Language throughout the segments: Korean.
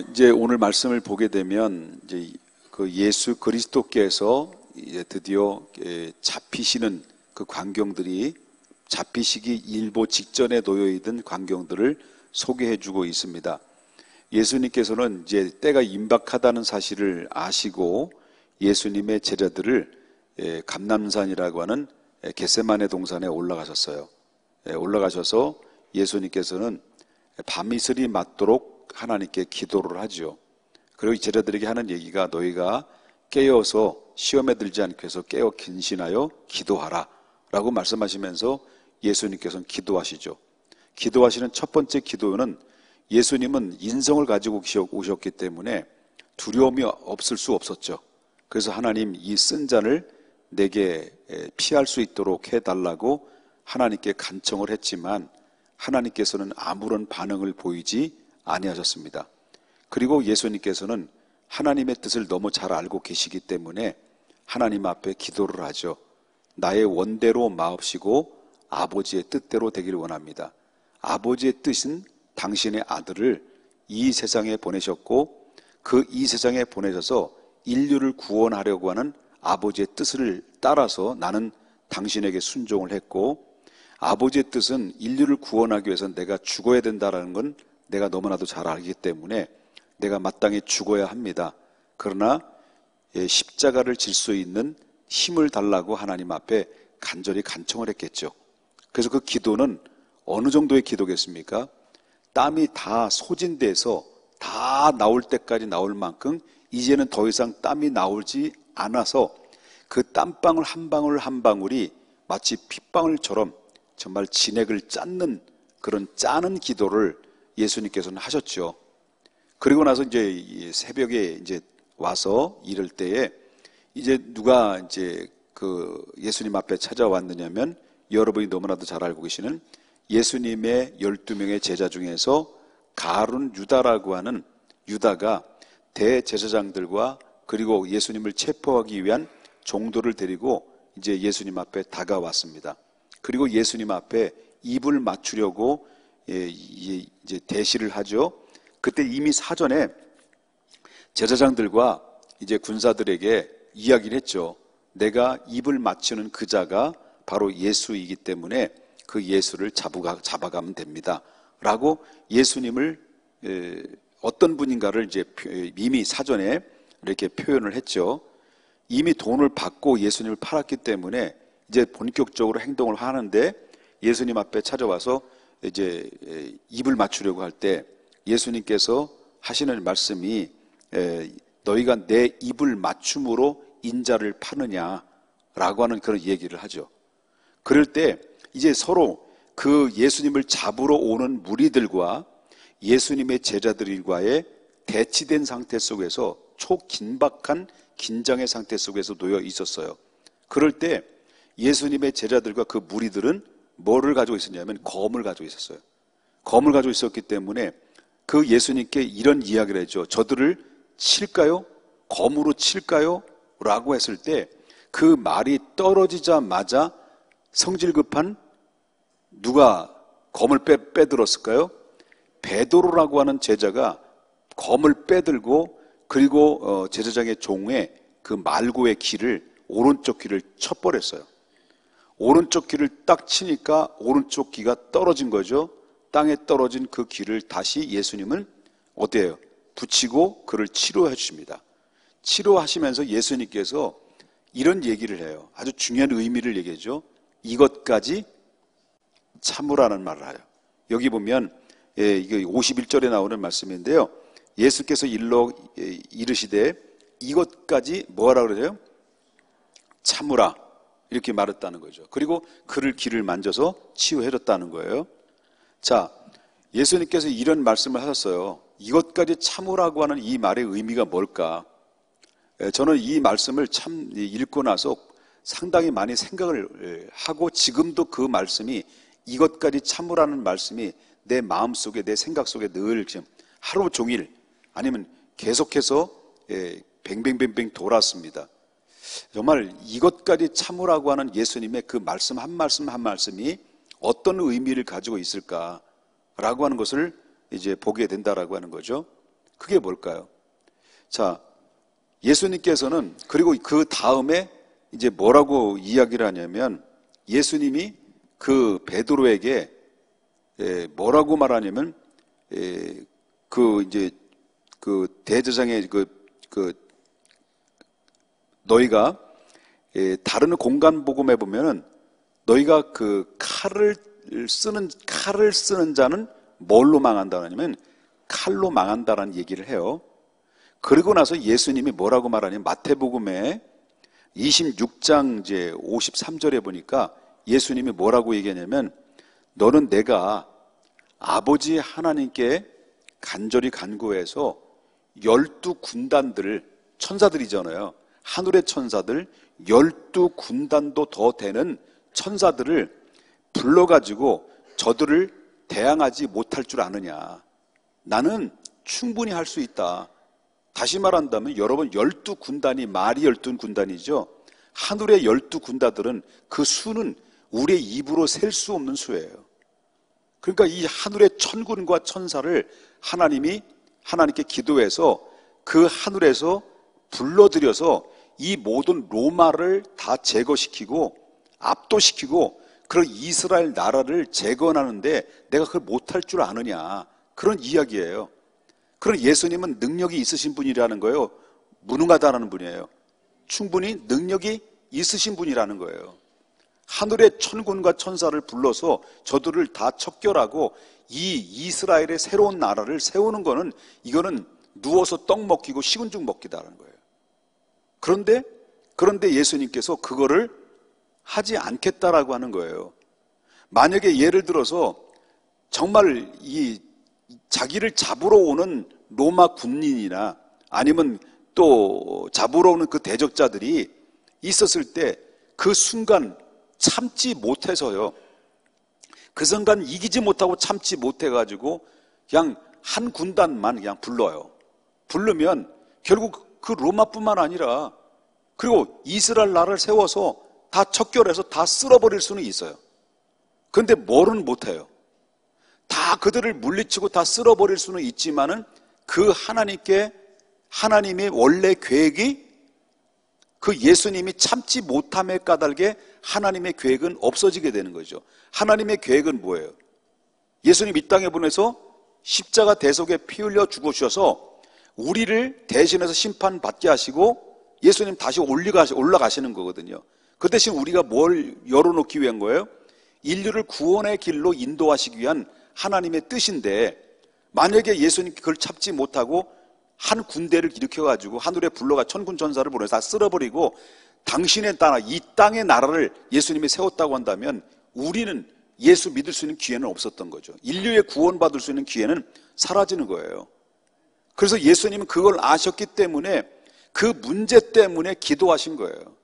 이제 오늘 말씀을 보게 되면 이제 그 예수 그리스도께서 이제 드디어 잡히시는 그 광경들이 잡히시기 일보 직전에 놓여 있던 광경들을 소개해주고 있습니다. 예수님께서는 이제 때가 임박하다는 사실을 아시고 예수님의 제자들을 감람산이라고 하는 겟세마네 동산에 올라가셨어요. 올라가셔서 예수님께서는 밤이슬이 맞도록 하나님께 기도를 하죠. 그리고 제자들에게 하는 얘기가 너희가 깨어서 시험에 들지 않게 해서 깨어 근신하여 기도하라 라고 말씀하시면서 예수님께서는 기도하시죠. 기도하시는 첫 번째 기도는 예수님은 인성을 가지고 오셨기 때문에 두려움이 없을 수 없었죠. 그래서 하나님 이 쓴 잔을 내게 피할 수 있도록 해달라고 하나님께 간청을 했지만 하나님께서는 아무런 반응을 보이지 아니하셨습니다. 그리고 예수님께서는 하나님의 뜻을 너무 잘 알고 계시기 때문에 하나님 앞에 기도를 하죠. 나의 원대로 마옵시고 아버지의 뜻대로 되기를 원합니다. 아버지의 뜻은 당신의 아들을 이 세상에 보내셨고 그 이 세상에 보내셔서 인류를 구원하려고 하는 아버지의 뜻을 따라서 나는 당신에게 순종을 했고 아버지의 뜻은 인류를 구원하기 위해서 내가 죽어야 된다는 건 내가 너무나도 잘 알기 때문에 내가 마땅히 죽어야 합니다. 그러나 십자가를 질 수 있는 힘을 달라고 하나님 앞에 간절히 간청을 했겠죠. 그래서 그 기도는 어느 정도의 기도겠습니까? 땀이 다 소진돼서 다 나올 때까지 나올 만큼 이제는 더 이상 땀이 나오지 않아서 그 땀방울 한 방울 한 방울이 마치 핏방울처럼 정말 진액을 짰는 그런 짜는 기도를 예수님께서는 하셨죠. 그리고 나서 이제 새벽에 이제 와서 이럴 때에 이제 누가 이제 그 예수님 앞에 찾아왔느냐면 여러분이 너무나도 잘 알고 계시는 예수님의 12명의 제자 중에서 가룟 유다라고 하는 유다가 대제사장들과 그리고 예수님을 체포하기 위한 종도를 데리고 이제 예수님 앞에 다가왔습니다. 그리고 예수님 앞에 입을 맞추려고 이제 대시를 하죠. 그때 이미 사전에 제사장들과 이제 군사들에게 이야기를 했죠. 내가 입을 맞추는 그 자가 바로 예수이기 때문에 그 예수를 잡아가면 됩니다. 라고 예수님을 어떤 분인가를 이제 이미 사전에 이렇게 표현을 했죠. 이미 돈을 받고 예수님을 팔았기 때문에 이제 본격적으로 행동을 하는데 예수님 앞에 찾아와서 이제 입을 맞추려고 할 때 예수님께서 하시는 말씀이 너희가 내 입을 맞춤으로 인자를 파느냐라고 하는 그런 얘기를 하죠. 그럴 때 이제 서로 그 예수님을 잡으러 오는 무리들과 예수님의 제자들과의 대치된 상태 속에서 초긴박한 긴장의 상태 속에서 놓여 있었어요. 그럴 때 예수님의 제자들과 그 무리들은 뭐를 가지고 있었냐면 검을 가지고 있었어요. 검을 가지고 있었기 때문에 그 예수님께 이런 이야기를 했죠. 저들을 칠까요? 검으로 칠까요? 라고 했을 때 그 말이 떨어지자마자 성질 급한 누가 검을 빼들었을까요? 베드로라고 하는 제자가 검을 빼들고 그리고 제사장의 종의 그 말고의 귀를 오른쪽 귀를 쳐버렸어요. 오른쪽 귀를 딱 치니까 오른쪽 귀가 떨어진 거죠. 땅에 떨어진 그 귀를 다시 예수님은 어때요? 붙이고 그를 치료해 주십니다. 치료하시면서 예수님께서 이런 얘기를 해요. 아주 중요한 의미를 얘기하죠. 이것까지 참으라는 말을 해요. 여기 보면 이게 51절에 나오는 말씀인데요. 예수께서 이르시되 이것까지 뭐라 그러죠? 참으라 이렇게 말했다는 거죠. 그리고 그를 귀를 만져서 치유해줬다는 거예요. 자, 예수님께서 이런 말씀을 하셨어요. 이것까지 참으라고 하는 이 말의 의미가 뭘까? 저는 이 말씀을 참 읽고 나서 상당히 많이 생각을 하고 지금도 그 말씀이 이것까지 참으라는 말씀이 내 마음속에 내 생각 속에 늘 하루 종일 아니면 계속해서 뱅뱅뱅뱅 돌았습니다. 정말 이것까지 참으라고 하는 예수님의 그 말씀 한 말씀 한 말씀이 어떤 의미를 가지고 있을까라고 하는 것을 이제 보게 된다라고 하는 거죠. 그게 뭘까요? 자, 예수님께서는 그리고 그 다음에 이제 뭐라고 이야기를 하냐면 예수님이 그 베드로에게 뭐라고 말하냐면 이제 그 대제사장의 너희가 다른 공간 복음에 보면은 너희가 그 칼을 쓰는 자는 뭘로 망한다 하냐면 칼로 망한다라는 얘기를 해요. 그리고 나서 예수님이 뭐라고 말하냐면 마태복음에 26장 이제 53절에 보니까 예수님이 뭐라고 얘기하냐면 너는 내가 아버지 하나님께 간절히 간구해서 12군단들 천사들이잖아요. 하늘의 천사들 12군단도 더 되는 천사들을 불러가지고 저들을 대항하지 못할 줄 아느냐. 나는 충분히 할 수 있다. 다시 말한다면 여러분 12군단이 말이 12군단이죠. 하늘의 12군단들은 그 수는 우리의 입으로 셀 수 없는 수예요. 그러니까 이 하늘의 천군과 천사를 하나님께 기도해서 그 하늘에서 불러들여서 이 모든 로마를 다 제거시키고 압도시키고 그런 이스라엘 나라를 재건하는데 내가 그걸 못할 줄 아느냐. 그런 이야기예요. 그런 예수님은 능력이 있으신 분이라는 거예요. 무능하다는 분이에요. 충분히 능력이 있으신 분이라는 거예요. 하늘의 천군과 천사를 불러서 저들을 다 척결하고 이 이스라엘의 새로운 나라를 세우는 거는 이거는 누워서 떡 먹기고 식은 죽 먹기다라는 거예요. 그런데 예수님께서 그거를 하지 않겠다라고 하는 거예요. 만약에 예를 들어서 정말 이 자기를 잡으러 오는 로마 군인이나 아니면 또 잡으러 오는 그 대적자들이 있었을 때 그 순간 참지 못해서요. 그 순간 이기지 못하고 참지 못해가지고 그냥 한 군단만 그냥 불러요. 부르면 결국 그 로마뿐만 아니라 그리고 이스라엘 나라를 세워서 다 척결해서 다 쓸어버릴 수는 있어요. 그런데 뭐는 못해요. 다 그들을 물리치고 다 쓸어버릴 수는 있지만은 그 하나님의 원래 계획이 그 예수님이 참지 못함에 까닭에 하나님의 계획은 없어지게 되는 거죠. 하나님의 계획은 뭐예요? 예수님 이 땅에 보내서 십자가 대속에 피 흘려 죽으셔서 우리를 대신해서 심판받게 하시고 예수님 다시 올라가시는 거거든요. 그 대신 우리가 뭘 열어놓기 위한 거예요? 인류를 구원의 길로 인도하시기 위한 하나님의 뜻인데 만약에 예수님 그걸 참지 못하고 한 군대를 일으켜가지고 하늘에 불러가 천군 천사를 보내서 다 쓸어버리고 당신의 나라, 이 땅의 나라를 예수님이 세웠다고 한다면 우리는 예수 믿을 수 있는 기회는 없었던 거죠. 인류의 구원받을 수 있는 기회는 사라지는 거예요. 그래서 예수님은 그걸 아셨기 때문에 그 문제 때문에 기도하신 거예요.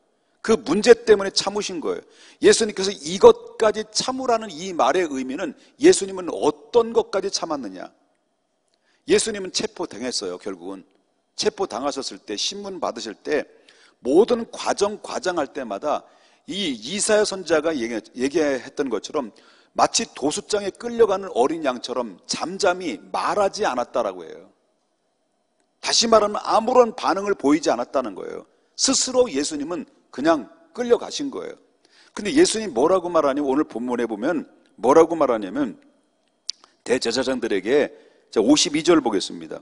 그 문제 때문에 참으신 거예요. 예수님께서 이것까지 참으라는 이 말의 의미는 예수님은 어떤 것까지 참았느냐. 예수님은 체포당했어요. 결국은 체포당하셨을 때 신문 받으실 때 모든 과정할 때마다 이 이사야 선지자가 얘기했던 것처럼 마치 도수장에 끌려가는 어린 양처럼 잠잠히 말하지 않았다라고 해요. 다시 말하면 아무런 반응을 보이지 않았다는 거예요. 스스로 예수님은 그냥 끌려가신 거예요. 근데 예수님 뭐라고 말하냐면 오늘 본문에 보면 뭐라고 말하냐면 대제사장들에게 52절 보겠습니다.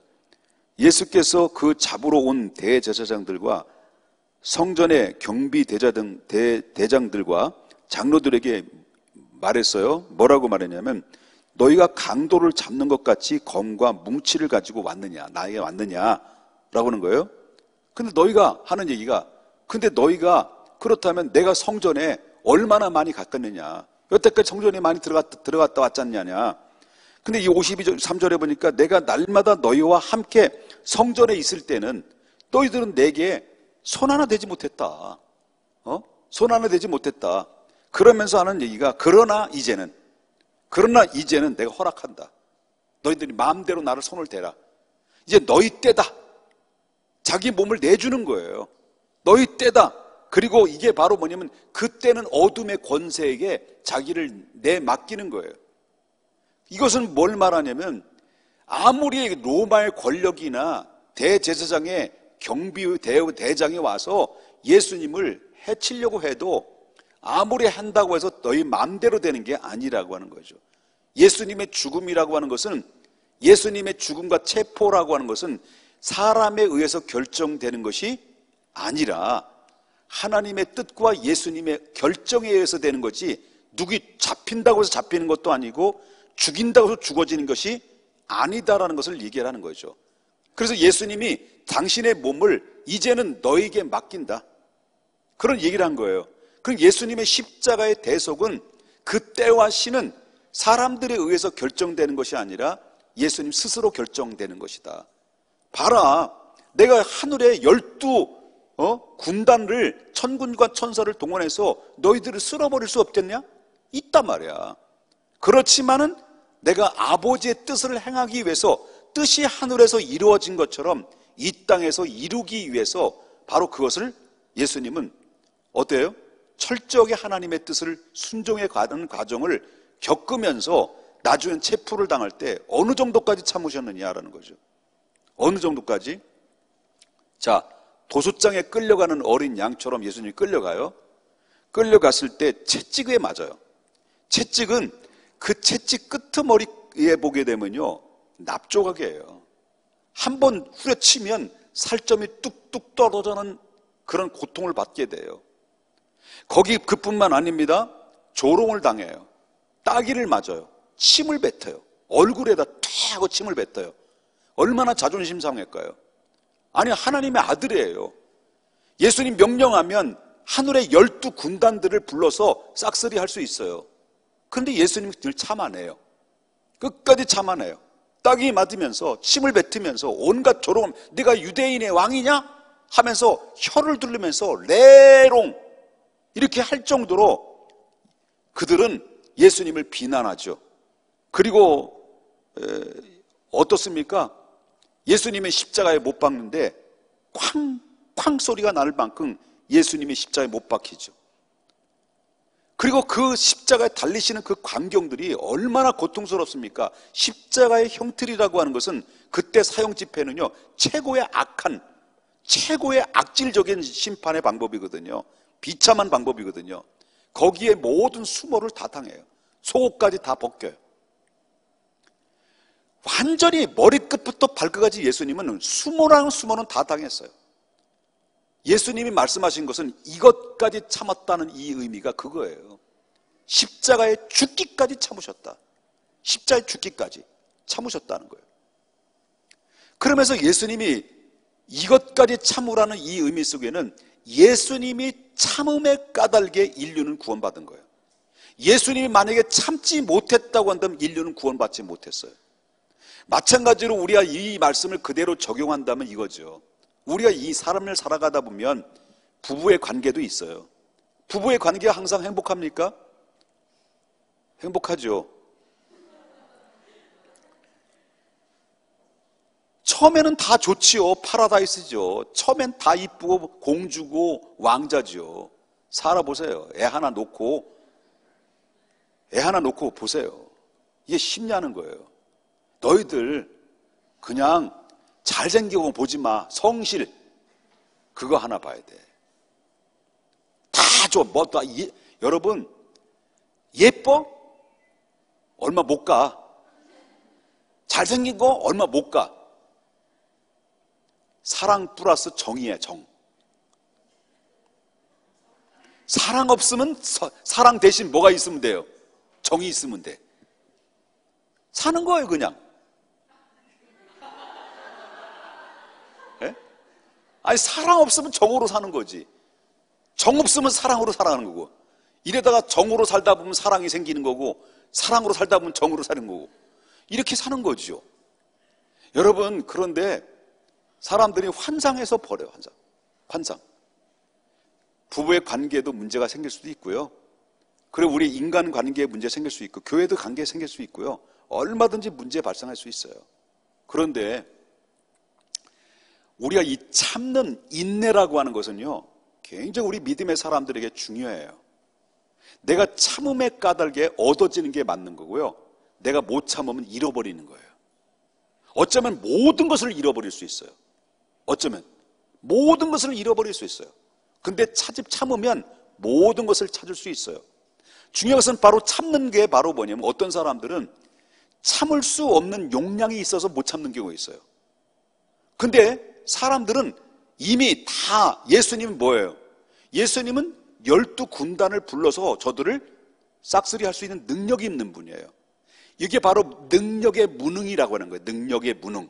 예수께서 그 잡으러 온 대제사장들과 성전의 경비 대장들과 장로들에게 말했어요. 뭐라고 말했냐면 너희가 강도를 잡는 것 같이 검과 뭉치를 가지고 왔느냐, 나에게 왔느냐 라고 하는 거예요. 근데 너희가 하는 얘기가 근데 너희가 그렇다면 내가 성전에 얼마나 많이 갔겠느냐, 여태까지 성전에 많이 들어갔다 왔지 않느냐. 근데 이 53절에 보니까 내가 날마다 너희와 함께 성전에 있을 때는 너희들은 내게 손 하나 대지 못했다. 손 하나 대지 못했다. 그러면서 하는 얘기가 그러나 이제는 내가 허락한다. 너희들이 마음대로 나를 손을 대라. 이제 너희 때다. 자기 몸을 내주는 거예요. 너희 때다. 그리고 이게 바로 뭐냐면 그때는 어둠의 권세에게 자기를 내맡기는 거예요. 이것은 뭘 말하냐면 아무리 로마의 권력이나 대제사장의 대장이 와서 예수님을 해치려고 해도 아무리 한다고 해서 너희 마음대로 되는 게 아니라고 하는 거죠. 예수님의 죽음이라고 하는 것은, 예수님의 죽음과 체포라고 하는 것은 사람에 의해서 결정되는 것이 아니라 하나님의 뜻과 예수님의 결정에 의해서 되는 거지, 누구 잡힌다고 해서 잡히는 것도 아니고 죽인다고 해서 죽어지는 것이 아니다라는 것을 얘기하는 거죠. 그래서 예수님이 당신의 몸을 이제는 너에게 맡긴다, 그런 얘기를 한 거예요. 그럼 예수님의 십자가의 대속은 그 때와 시는 사람들에 의해서 결정되는 것이 아니라 예수님 스스로 결정되는 것이다. 봐라, 내가 하늘에 12 군단을, 천군과 천사를 동원해서 너희들을 쓸어버릴 수 없겠냐? 있단 말이야. 그렇지만은 내가 아버지의 뜻을 행하기 위해서, 뜻이 하늘에서 이루어진 것처럼 이 땅에서 이루기 위해서 바로 그것을 예수님은 어때요? 철저하게 하나님의 뜻을 순종해 가는 과정을 겪으면서 나중에 체포를 당할 때 어느 정도까지 참으셨느냐라는 거죠. 어느 정도까지? 자, 도수장에 끌려가는 어린 양처럼 예수님이 끌려가요. 끌려갔을 때 채찍에 맞아요. 채찍은 그 채찍 끄트머리에 보게 되면요, 납조각이에요. 한 번 후려치면 살점이 뚝뚝 떨어지는 그런 고통을 받게 돼요. 거기 그뿐만 아닙니다. 조롱을 당해요. 따귀를 맞아요. 침을 뱉어요. 얼굴에다 탁 하고 침을 뱉어요. 얼마나 자존심 상할까요? 아니, 하나님의 아들이에요. 예수님 명령하면 하늘의 12 군단들을 불러서 싹쓸이 할 수 있어요. 그런데 예수님은 늘 참아내요. 끝까지 참아내요. 따귀 맞으면서 침을 뱉으면서 온갖 조롱, 네가 유대인의 왕이냐? 하면서 혀를 두르면서 레롱 이렇게 할 정도로 그들은 예수님을 비난하죠. 그리고 어떻습니까? 예수님의 십자가에 못 박는데 쾅쾅 소리가 날 만큼 예수님의 십자가에 못 박히죠. 그리고 그 십자가에 달리시는 그 광경들이 얼마나 고통스럽습니까? 십자가의 형틀이라고 하는 것은 그때 사형 집회는요, 최고의 악한, 최고의 악질적인 심판의 방법이거든요. 비참한 방법이거든요. 거기에 모든 수모를 다 당해요. 속옷까지 다 벗겨요. 완전히 머리끝부터 발끝까지 예수님은 수모랑 수모는 다 당했어요. 예수님이 말씀하신 것은 이것까지 참았다는 이 의미가 그거예요. 십자가에 죽기까지 참으셨다. 십자가에 죽기까지 참으셨다는 거예요. 그러면서 예수님이 이것까지 참으라는 이 의미 속에는 예수님이 참음의 까닭에 인류는 구원받은 거예요. 예수님이 만약에 참지 못했다고 한다면 인류는 구원받지 못했어요. 마찬가지로 우리가 이 말씀을 그대로 적용한다면 이거죠. 우리가 이 사람을 살아가다 보면 부부의 관계도 있어요. 부부의 관계가 항상 행복합니까? 행복하죠. 처음에는 다 좋지요. 파라다이스죠. 처음엔 다 이쁘고 공주고 왕자죠. 살아보세요. 애 하나 놓고 보세요. 이게 쉽냐는 거예요. 너희들 그냥 잘생기고 보지 마. 성실 그거 하나 봐야 돼. 다 줘. 여러분 예뻐? 얼마 못 가. 잘생긴 거 얼마 못 가. 사랑 플러스 정이에요. 정. 사랑 없으면 사랑 대신 뭐가 있으면 돼요? 정이 있으면 돼. 사는 거예요 그냥. 예? 아니 사랑 없으면 정으로 사는 거지. 정 없으면 사랑으로 살아가는 거고, 이래다가 정으로 살다 보면 사랑이 생기는 거고, 사랑으로 살다 보면 정으로 사는 거고, 이렇게 사는 거죠. 여러분, 그런데 사람들이 환상해서 버려요. 환상. 부부의 관계도 문제가 생길 수도 있고요. 그리고 우리 인간 관계에 문제 생길 수 있고, 교회도 관계에 생길 수 있고요. 얼마든지 문제 발생할 수 있어요. 그런데 우리가 이 참는 인내라고 하는 것은요, 굉장히 우리 믿음의 사람들에게 중요해요. 내가 참음의 까닭에 얻어지는 게 맞는 거고요, 내가 못 참으면 잃어버리는 거예요. 어쩌면 모든 것을 잃어버릴 수 있어요. 어쩌면 모든 것을 잃어버릴 수 있어요. 근데 참으면 모든 것을 찾을 수 있어요. 중요한 것은 바로 참는 게 바로 뭐냐면, 어떤 사람들은 참을 수 없는 용량이 있어서 못 참는 경우가 있어요. 근데 사람들은 이미 다, 예수님은 뭐예요? 예수님은 12군단을 불러서 저들을 싹쓸이 할 수 있는 능력이 있는 분이에요. 이게 바로 능력의 무능이라고 하는 거예요. 능력의 무능.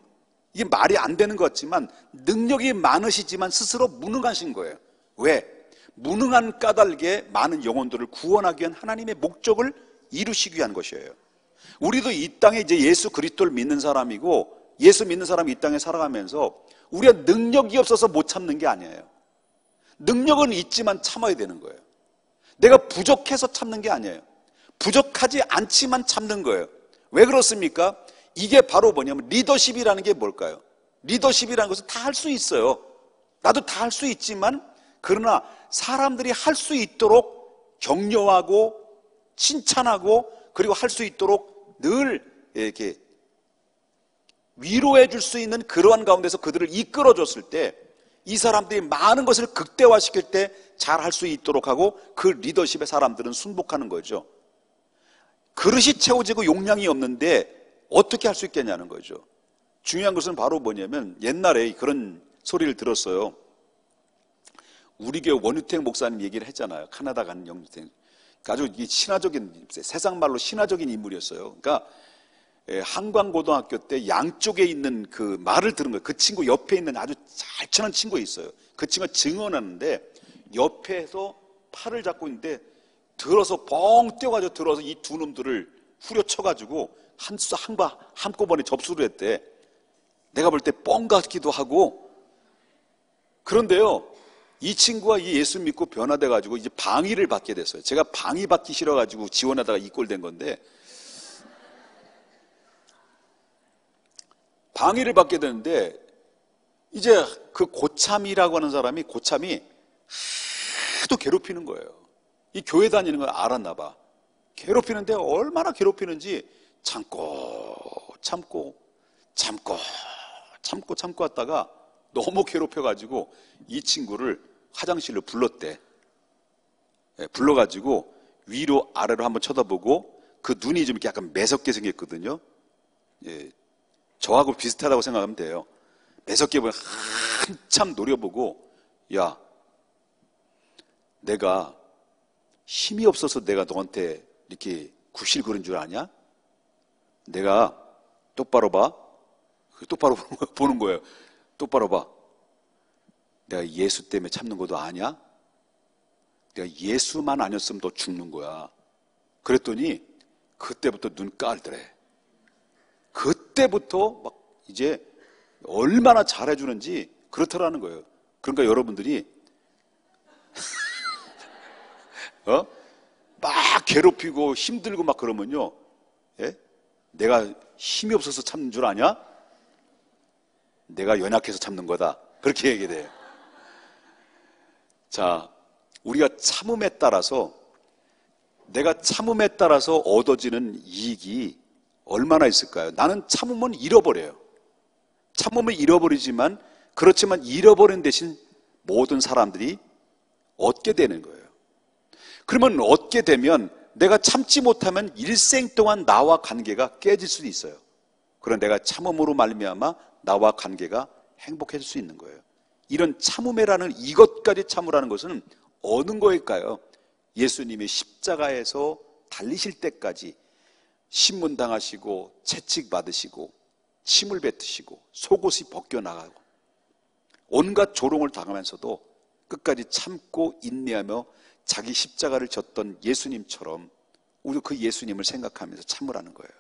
이게 말이 안 되는 것 같지만 능력이 많으시지만 스스로 무능하신 거예요. 왜? 무능한 까닭에 많은 영혼들을 구원하기 위한 하나님의 목적을 이루시기 위한 것이에요. 우리도 이 땅에 이제 예수 그리스도를 믿는 사람이고, 예수 믿는 사람이 이 땅에 살아가면서 우리가 능력이 없어서 못 참는 게 아니에요. 능력은 있지만 참아야 되는 거예요. 내가 부족해서 참는 게 아니에요. 부족하지 않지만 참는 거예요. 왜 그렇습니까? 이게 바로 뭐냐면, 리더십이라는 게 뭘까요? 리더십이라는 것은 다 할 수 있어요. 나도 다 할 수 있지만, 그러나 사람들이 할 수 있도록 격려하고 칭찬하고, 그리고 할 수 있도록 늘 이렇게 위로해 줄 수 있는 그러한 가운데서 그들을 이끌어 줬을 때, 이 사람들이 많은 것을 극대화시킬 때 잘 할 수 있도록 하고, 그 리더십의 사람들은 순복하는 거죠. 그릇이 채워지고 용량이 없는데 어떻게 할 수 있겠냐는 거죠. 중요한 것은 바로 뭐냐면, 옛날에 그런 소리를 들었어요. 우리 교회 원유택 목사님 얘기를 했잖아요. 카나다 간 영유택. 아주 신화적인, 세상 말로 신화적인 인물이었어요. 그러니까 한광고등학교 때 양쪽에 있는 그 말을 들은 거예요. 그 친구 옆에 있는 아주 잘 치는 친구가 있어요. 그 친구가 증언하는데, 옆에서 팔을 잡고 있는데 들어서 뻥 뛰어가지고 들어서 이 두 놈들을 후려쳐가지고 한꺼번에 접수를 했대. 내가 볼 때 뻥 같기도 하고. 그런데요, 이 친구가 이 예수 믿고 변화돼가지고 이제 방위를 받게 됐어요. 제가 방위 받기 싫어가지고 지원하다가 이 꼴 된 건데, 방위를 받게 되는데, 이제 그 고참이라고 하는 사람이, 고참이 하도 괴롭히는 거예요. 이 교회 다니는 걸 알았나 봐. 괴롭히는데 얼마나 괴롭히는지 참고 왔다가 너무 괴롭혀가지고 이 친구를 화장실로 불렀대. 불러가지고 위로 아래로 한번 쳐다보고, 그 눈이 좀 이렇게 약간 매섭게 생겼거든요. 저하고 비슷하다고 생각하면 돼요. 매섭게 보면 한참 노려보고, 야, 내가 힘이 없어서 내가 너한테 이렇게 굽실 그런 줄 아냐? 내가 똑바로 봐. 똑바로 보는 거예요. 똑바로 봐. 내가 예수 때문에 참는 것도 아냐? 내가 예수만 아니었으면 너 죽는 거야. 그랬더니 그때부터 눈 깔더래. 그때부터 막 이제 얼마나 잘해주는지 그렇더라는 거예요. 그러니까 여러분들이 막 괴롭히고 힘들고 막 그러면요, 내가 힘이 없어서 참는 줄 아냐? 내가 연약해서 참는 거다. 그렇게 얘기해요. 자, 우리가 참음에 따라서, 내가 참음에 따라서 얻어지는 이익이 얼마나 있을까요? 나는 참음은 잃어버려요. 참음을 잃어버리지만, 그렇지만 잃어버린 대신 모든 사람들이 얻게 되는 거예요. 그러면 얻게 되면, 내가 참지 못하면 일생 동안 나와 관계가 깨질 수도 있어요. 그런 내가 참음으로 말미암아 나와 관계가 행복해질 수 있는 거예요. 이런 참음이라는, 이것까지 참으라는 것은 어느 거일까요? 예수님이 십자가에서 달리실 때까지 신문당하시고 채찍받으시고 침을 뱉으시고 속옷이 벗겨나가고 온갖 조롱을 당하면서도 끝까지 참고 인내하며 자기 십자가를 졌던 예수님처럼 우리 그 예수님을 생각하면서 참으라는 거예요.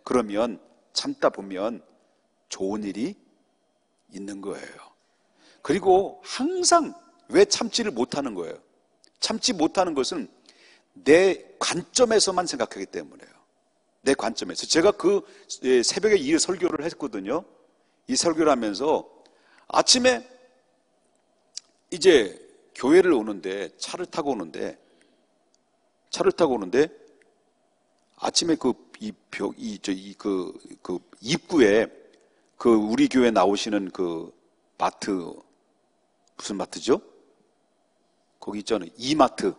그러면 참다 보면 좋은 일이 있는 거예요. 그리고 항상 왜 참지를 못하는 거예요? 참지 못하는 것은 내 관점에서만 생각하기 때문에요. 내 관점에서. 제가 그 새벽에 이 설교를 했거든요. 이 설교를 하면서 아침에 이제 교회를 오는데, 차를 타고 오는데 아침에 그 입구에 그 우리 교회 나오시는 그 마트, 무슨 마트죠? 거기 있잖아요. 이마트.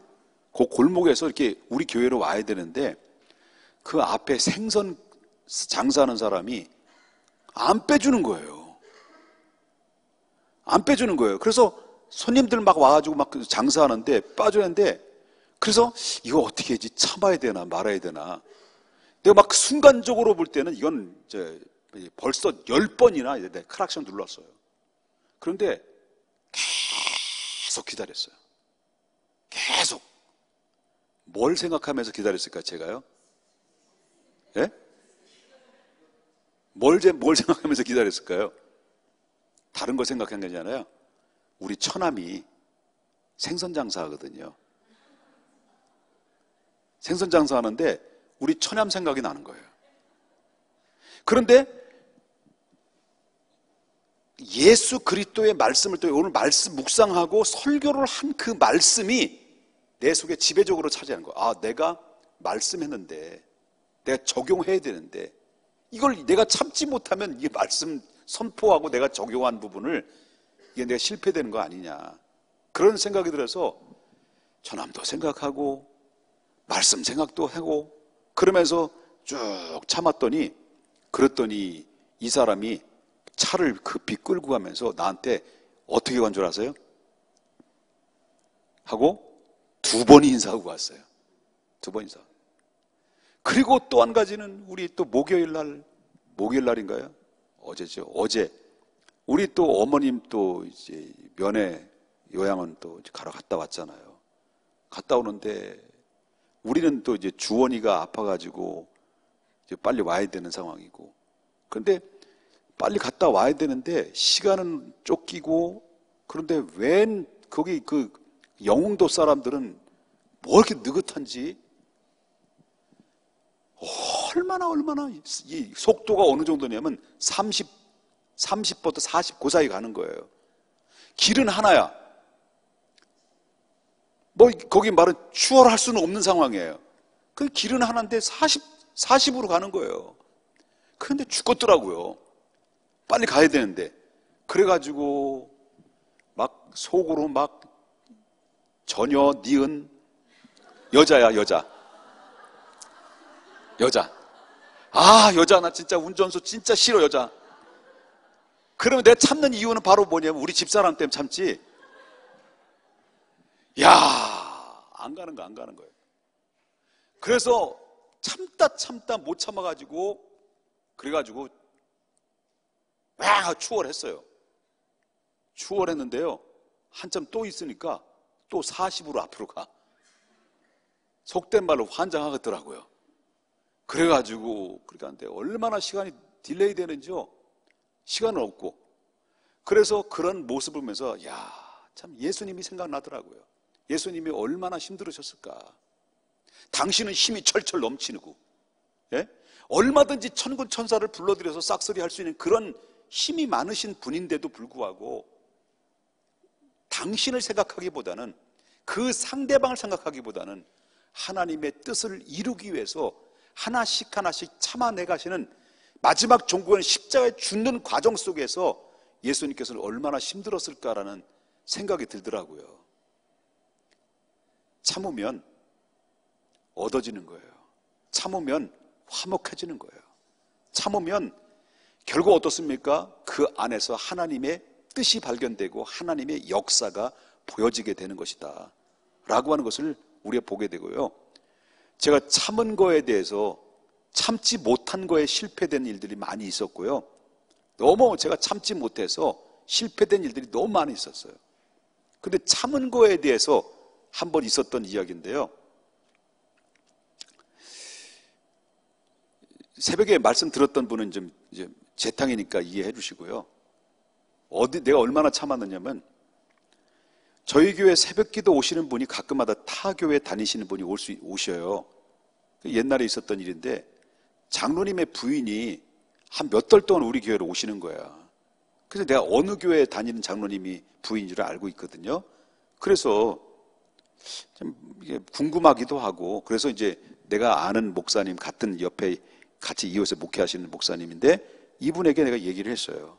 그 골목에서 이렇게 우리 교회로 와야 되는데 그 앞에 생선 장사하는 사람이 안 빼주는 거예요. 안 빼주는 거예요. 그래서 손님들 막 와가지고 막 장사하는데 빠져야하는데, 그래서 이거 어떻게 해야지, 참아야 되나 말아야 되나. 내가 막 순간적으로 볼 때는 이건 이제 벌써 10번이나 내가 크락션 눌렀어요. 그런데 계속 기다렸어요. 계속. 뭘 생각하면서 기다렸을까, 제가요? 예? 뭘 생각하면서 기다렸을까요? 다른 거 생각한 게 아니잖아요. 우리 처남이 생선 장사하거든요. 생선 장사하는데 우리 처남 생각이 나는 거예요. 그런데 예수 그리스도의 말씀을 또 오늘 말씀 묵상하고 설교를 한 그 말씀이 내 속에 지배적으로 차지하는 거예요. 아, 내가 말씀했는데, 내가 적용해야 되는데, 이걸 내가 참지 못하면 이 말씀 선포하고 내가 적용한 부분을 이게 내가 실패되는 거 아니냐, 그런 생각이 들어서 처남도 생각하고 말씀 생각도 하고 그러면서 쭉 참았더니, 그랬더니 이 사람이 차를 급히 끌고 가면서 나한테 어떻게 간 줄 아세요? 하고 2번이 인사하고 갔어요. 2번 인사. 그리고 또 한 가지는 우리 또 목요일 날인가요? 어제죠. 어제 우리 또 어머님 또 이제 면회 요양원 또 가러 갔다 왔잖아요. 갔다 오는데 우리는 또 이제 주원이가 아파가지고 이제 빨리 와야 되는 상황이고, 그런데 빨리 갔다 와야 되는데 시간은 쫓기고, 그런데 웬 거기 그 영흥도 사람들은 뭐 이렇게 느긋한지, 얼마나 이 속도가 어느 정도냐면 30부터 40 그 사이 가는 거예요. 길은 하나야. 뭐 거기 말은 추월할 수는 없는 상황이에요. 그 길은 하나인데 40으로 가는 거예요. 그런데 죽겠더라고요. 빨리 가야 되는데. 그래가지고 막 속으로 막 전혀 니은 여자야, 여자. 아, 여자 나 진짜 운전수 진짜 싫어, 여자. 그러면 내가 참는 이유는 바로 뭐냐면 우리 집사람 때문에 참지. 야, 안 가는 거예요. 그래서 참다 못 참아가지고, 그래가지고 추월했어요. 추월했는데요, 한참 또 있으니까 또 40으로 앞으로 가. 속된 말로 환장하겠더라고요. 그래가지고 그렇게 하는데 얼마나 시간이 딜레이 되는지요. 시간은 없고. 그래서 그런 모습을 보면서 참 예수님이 생각나더라고요. 예수님이 얼마나 힘들으셨을까. 당신은 힘이 철철 넘치고, 예? 얼마든지 천군 천사를 불러들여서 싹쓸이 할 수 있는 그런 힘이 많으신 분인데도 불구하고 당신을 생각하기보다는, 그 상대방을 생각하기보다는 하나님의 뜻을 이루기 위해서 하나씩 참아내 가시는 마지막 종국은 십자가에 죽는 과정 속에서 예수님께서는 얼마나 힘들었을까라는 생각이 들더라고요. 참으면 얻어지는 거예요. 참으면 화목해지는 거예요. 참으면 결국 어떻습니까? 그 안에서 하나님의 뜻이 발견되고 하나님의 역사가 보여지게 되는 것이다 라고 하는 것을 우리가 보게 되고요. 제가 참은 거에 대해서 참지 못한 거에 실패된 일들이 많이 있었고요. 너무 제가 참지 못해서 실패된 일들이 너무 많이 있었어요. 근데 참은 거에 대해서 한번 있었던 이야기인데요. 새벽에 말씀 들었던 분은 좀 이제 재탕이니까 이해해 주시고요. 내가 얼마나 참았느냐면, 저희 교회 새벽기도 오시는 분이 가끔마다 타 교회 다니시는 분이 오셔요. 옛날에 있었던 일인데, 장로님의 부인이 한 몇 달 동안 우리 교회로 오시는 거야. 그래서 내가 어느 교회에 다니는 장로님이 부인인 줄 알고 있거든요. 그래서 좀 이게 궁금하기도 하고, 그래서 이제 내가 아는 목사님, 같은 옆에 같이 이웃에 목회하시는 목사님인데, 이분에게 내가 얘기를 했어요.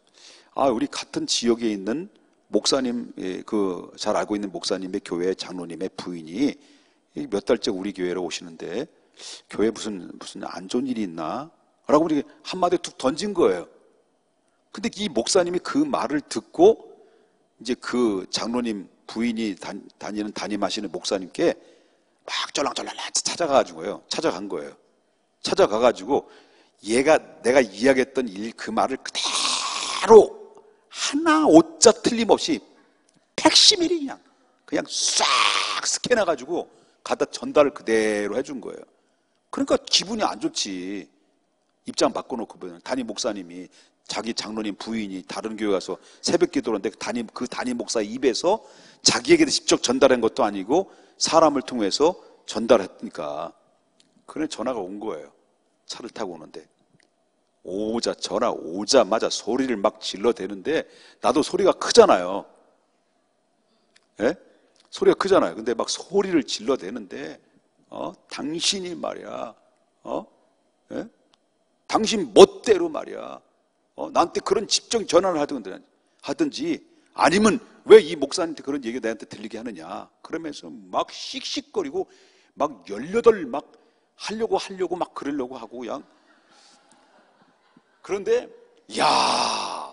우리 같은 지역에 있는 목사님, 잘 알고 있는 목사님의 교회 장로님의 부인이 몇 달째 우리 교회로 오시는데 교회 무슨 안 좋은 일이 있나? 라고 우리 한마디 툭 던진 거예요. 근데 이 목사님이 그 말을 듣고 이제 그 장로님 부인이 다니는 담임하시는 목사님께 막 쫄랑쫄랑 찾아간 거예요. 찾아가가지고 내가 이야기했던 그 말을 그대로 하나 오자 틀림없이 팩시밀이 그냥 싹 스캔해가지고 갖다 전달을 그대로 해준 거예요. 그러니까 기분이 안 좋지. 입장 바꿔놓고 담임 목사님이 자기 장로님 부인이 다른 교회 가서 새벽 기도를 하는데 그 담임 목사 입에서 자기에게 직접 전달한 것도 아니고 사람을 통해서 전달했으니까 그래 전화가 온 거예요. 차를 타고 오는데 전화 오자마자 소리를 막 질러대는데 나도 소리가 크잖아요. 예? 소리가 크잖아요. 근데 막 소리를 질러대는데 당신이 말이야 예? 당신 멋대로 말이야 나한테 그런 직접 전화를 하든지 아니면 왜 이 목사님한테 그런 얘기가 나한테 들리게 하느냐 그러면서 막 씩씩거리고 막 18 막 하려고 막 그러려고 하고 그냥 그런데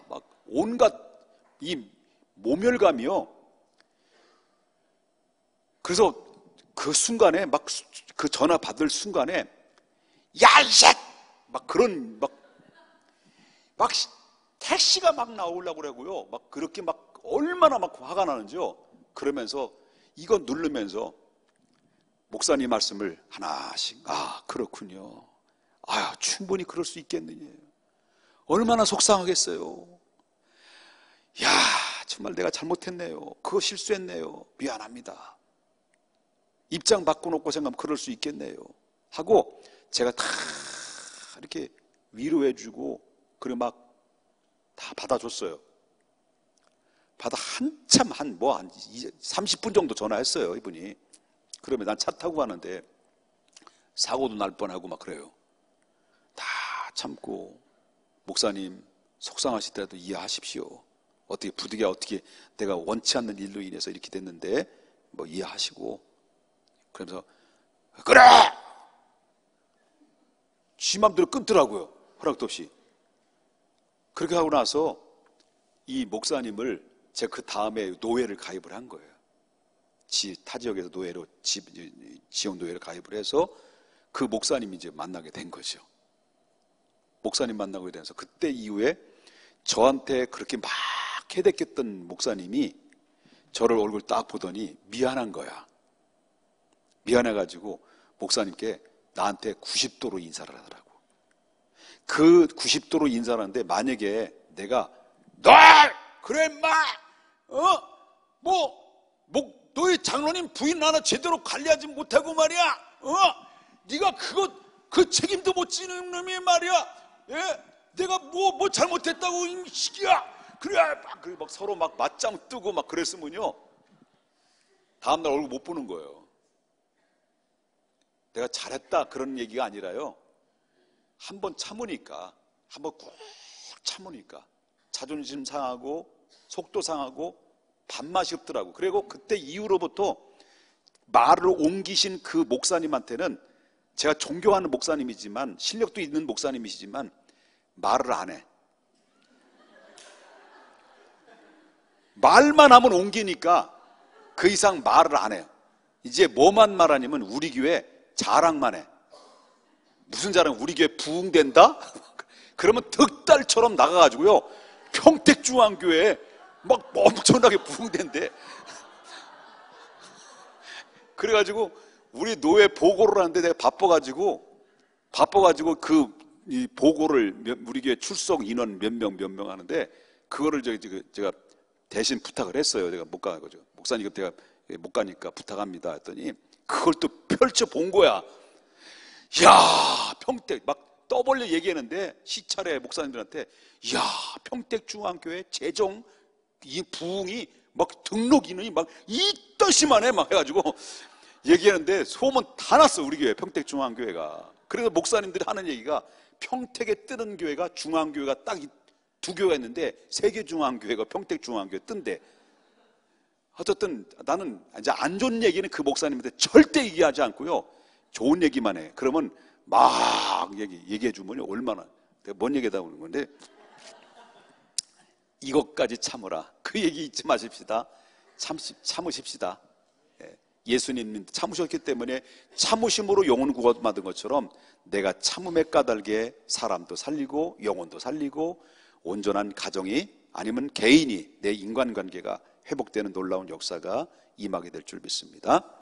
막 온갖 이 모멸감이요. 그래서 그 순간에 막 그 전화 받을 순간에 야 이 새끼 막 그런 막 택시가 막 나오려고 그러고요. 막 그렇게 막 얼마나 막 화가 나는지요. 그러면서 이거 누르면서 목사님 말씀을 하나씩 그렇군요. 충분히 그럴 수 있겠느냐. 얼마나 속상하겠어요. 정말 내가 잘못했네요. 그거 실수했네요. 미안합니다. 입장 바꿔놓고 생각하면 그럴 수 있겠네요. 하고 제가 다 이렇게 위로해주고 그리고 막 다 받아줬어요. 한참 한 30분 정도 전화했어요, 이분이. 그러면 난 차 타고 가는데 사고도 날 뻔하고 막 그래요. 다 참고 목사님 속상하시더라도 이해하십시오. 부득이 어떻게 내가 원치 않는 일로 인해서 이렇게 됐는데 뭐 이해하시고 그러면서 그래! 지 맘대로 끊더라고요. 허락도 없이. 그렇게 하고 나서 이 목사님을 제가 그 다음에 노회를 가입을 한 거예요. 타 지역에서 지역 노회를 가입을 해서 그 목사님이 이제 만나게 된 거죠. 목사님 만나게 되면서 그때 이후에 저한테 그렇게 막 해댔겠던 목사님이 저를 얼굴 딱 보더니 미안한 거야. 미안해가지고 목사님께 나한테 90도로 인사를 하더라고. 그 90도로 인사를 하는데 만약에 내가 그래 인마 너희 장로님 부인 하나 제대로 관리하지 못하고 말이야 네가 그 책임도 못 지는 놈이 말이야 내가 뭐 잘못했다고 이 시기야 그래 막 서로 막 맞짱 뜨고 막 그랬으면요 다음날 얼굴 못 보는 거예요. 내가 잘했다 그런 얘기가 아니라요. 한번 참으니까 꾹 참으니까 자존심 상하고 속도 상하고 밥맛이 없더라고. 그리고 그때 이후로부터 말을 옮기신 그 목사님한테는 제가 존경하는 목사님이지만 실력도 있는 목사님이시지만 말을 안 해. 말만 하면 옮기니까 그 이상 말을 안 해요. 이제 뭐만 말하냐면 우리 교회 자랑만 해. 무슨 자랑? 우리 교회 부흥된다? 그러면 득달처럼 나가가지고요 평택중앙교회에 막 엄청나게 부흥된대. 그래가지고 우리 노회 보고를 하는데 내가 바빠가지고 이 보고를 우리 교회 출석 인원 몇 명 하는데 그거를 제가 대신 부탁을 했어요. 제가 못 가가지고 목사님 내가 못 가니까 부탁합니다 했더니 그걸 또 펼쳐 본 거야. 야 평택 막 떠벌려 얘기했는데 시찰에 목사님들한테 야 평택중앙교회 재정 이 부흥이 막 등록 인원이 막 이떠시만해 막 해가지고 얘기하는데 소문 다 났어 우리 교회 평택중앙교회가. 그래서 목사님들이 하는 얘기가 평택에 뜨는 교회가 중앙교회가 딱 두 교회가 있는데 세계 중앙교회가 평택 중앙교회 뜬대. 어쨌든 나는 이제 안 좋은 얘기는 그 목사님한테 절대 얘기하지 않고요. 좋은 얘기만 해. 그러면 막 얘기해 주면 얼마나 내가 뭔 얘기다 보는 건데 이것까지 참으라. 그 얘기 잊지 마십시다. 참으십시다. 예수님 참으셨기 때문에 참으심으로 영혼 구원받은 것처럼 내가 참음의 까닭에 사람도 살리고 영혼도 살리고 온전한 가정이 아니면 개인이 내 인간관계가 회복되는 놀라운 역사가 임하게 될 줄 믿습니다.